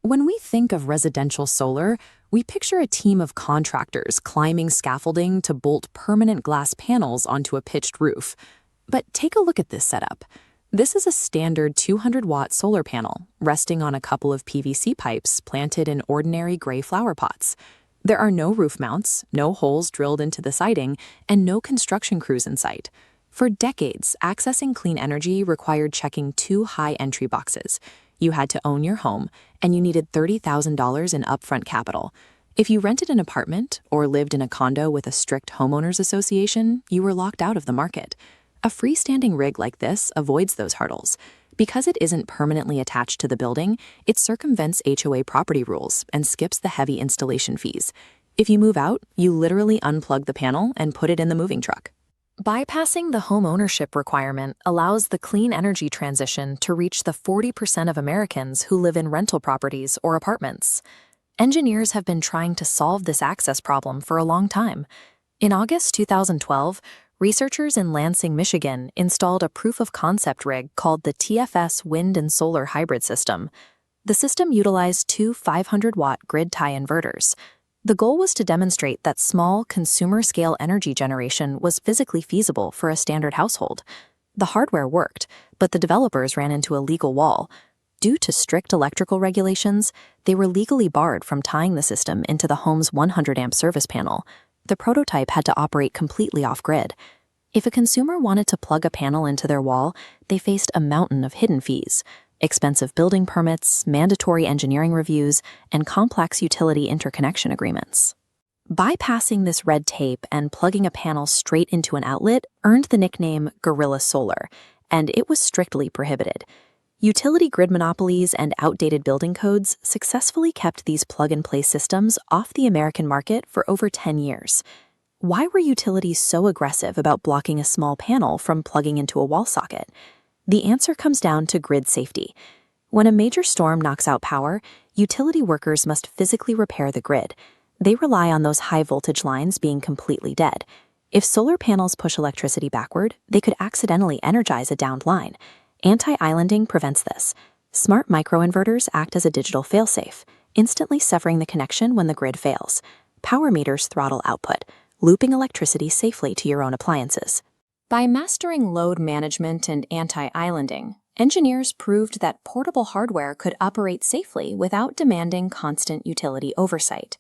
When we think of residential solar, we picture a team of contractors climbing scaffolding to bolt permanent glass panels onto a pitched roof. But take a look at this setup. This is a standard 200-watt solar panel resting on a couple of PVC pipes planted in ordinary gray flower pots. There are no roof mounts, no holes drilled into the siding, and no construction crews in sight. For decades, accessing clean energy required checking two high entry boxes. You had to own your home, and you needed $30,000 in upfront capital. If you rented an apartment or lived in a condo with a strict homeowners association, you were locked out of the market. A freestanding rig like this avoids those hurdles. Because it isn't permanently attached to the building, it circumvents HOA property rules and skips the heavy installation fees. If you move out, you literally unplug the panel and put it in the moving truck. Bypassing the home ownership requirement allows the clean energy transition to reach the 40% of Americans who live in rental properties or apartments. Engineers have been trying to solve this access problem for a long time. In August 2012, researchers in Lansing, Michigan installed a proof-of-concept rig called the TFS wind and solar hybrid system. The system utilized two 500-watt grid tie inverters. The goal was to demonstrate that small, consumer-scale energy generation was physically feasible for a standard household. The hardware worked, but the developers ran into a legal wall. Due to strict electrical regulations, they were legally barred from tying the system into the home's 100-amp service panel. The prototype had to operate completely off-grid. If a consumer wanted to plug a panel into their wall, they faced a mountain of hidden fees: expensive building permits, mandatory engineering reviews, and complex utility interconnection agreements. Bypassing this red tape and plugging a panel straight into an outlet earned the nickname Guerrilla Solar, and it was strictly prohibited. Utility grid monopolies and outdated building codes successfully kept these plug-and-play systems off the American market for over 10 years. Why were utilities so aggressive about blocking a small panel from plugging into a wall socket? The answer comes down to grid safety. When a major storm knocks out power, utility workers must physically repair the grid. They rely on those high-voltage lines being completely dead. If solar panels push electricity backward, they could accidentally energize a downed line. Anti-islanding prevents this. Smart micro-inverters act as a digital failsafe, instantly severing the connection when the grid fails. Power meters throttle output, looping electricity safely to your own appliances. By mastering load management and anti-islanding, engineers proved that portable hardware could operate safely without demanding constant utility oversight.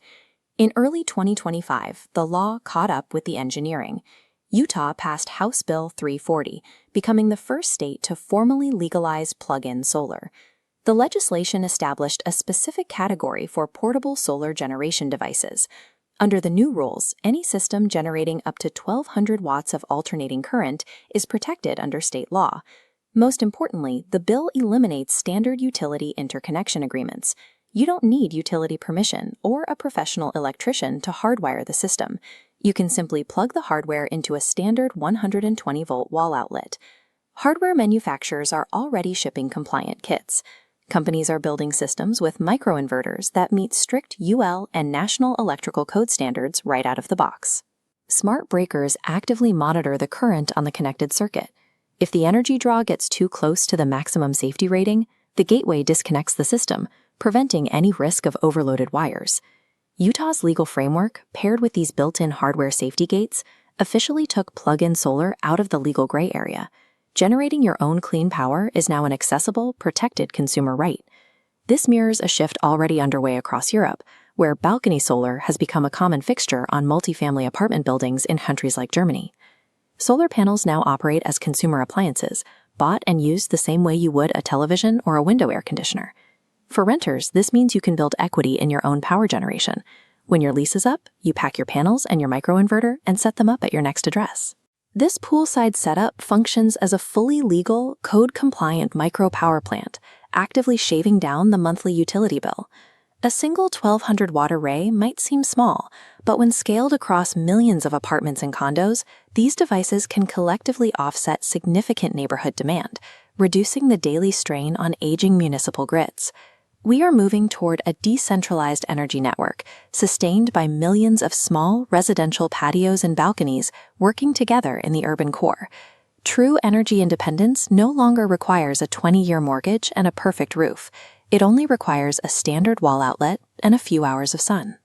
In early 2025, the law caught up with the engineering. Utah passed House Bill 340, becoming the first state to formally legalize plug-in solar. The legislation established a specific category for portable solar generation devices. Under the new rules, any system generating up to 1,200 watts of alternating current is protected under state law. Most importantly, the bill eliminates standard utility interconnection agreements. You don't need utility permission or a professional electrician to hardwire the system. You can simply plug the hardware into a standard 120-volt wall outlet. Hardware manufacturers are already shipping compliant kits. Companies are building systems with micro-inverters that meet strict UL and National Electrical Code standards right out of the box. Smart breakers actively monitor the current on the connected circuit. If the energy draw gets too close to the maximum safety rating, the gateway disconnects the system, preventing any risk of overloaded wires. Utah's legal framework, paired with these built-in hardware safety gates, officially took plug-in solar out of the legal gray area. Generating your own clean power is now an accessible, protected consumer right. This mirrors a shift already underway across Europe, where balcony solar has become a common fixture on multifamily apartment buildings in countries like Germany. Solar panels now operate as consumer appliances, bought and used the same way you would a television or a window air conditioner. For renters, this means you can build equity in your own power generation. When your lease is up, you pack your panels and your microinverter and set them up at your next address. This poolside setup functions as a fully legal, code-compliant micro-power plant, actively shaving down the monthly utility bill. A single 1,200-watt array might seem small, but when scaled across millions of apartments and condos, these devices can collectively offset significant neighborhood demand, reducing the daily strain on aging municipal grids. We are moving toward a decentralized energy network, sustained by millions of small residential patios and balconies working together in the urban core. True energy independence no longer requires a 20-year mortgage and a perfect roof. It only requires a standard wall outlet and a few hours of sun.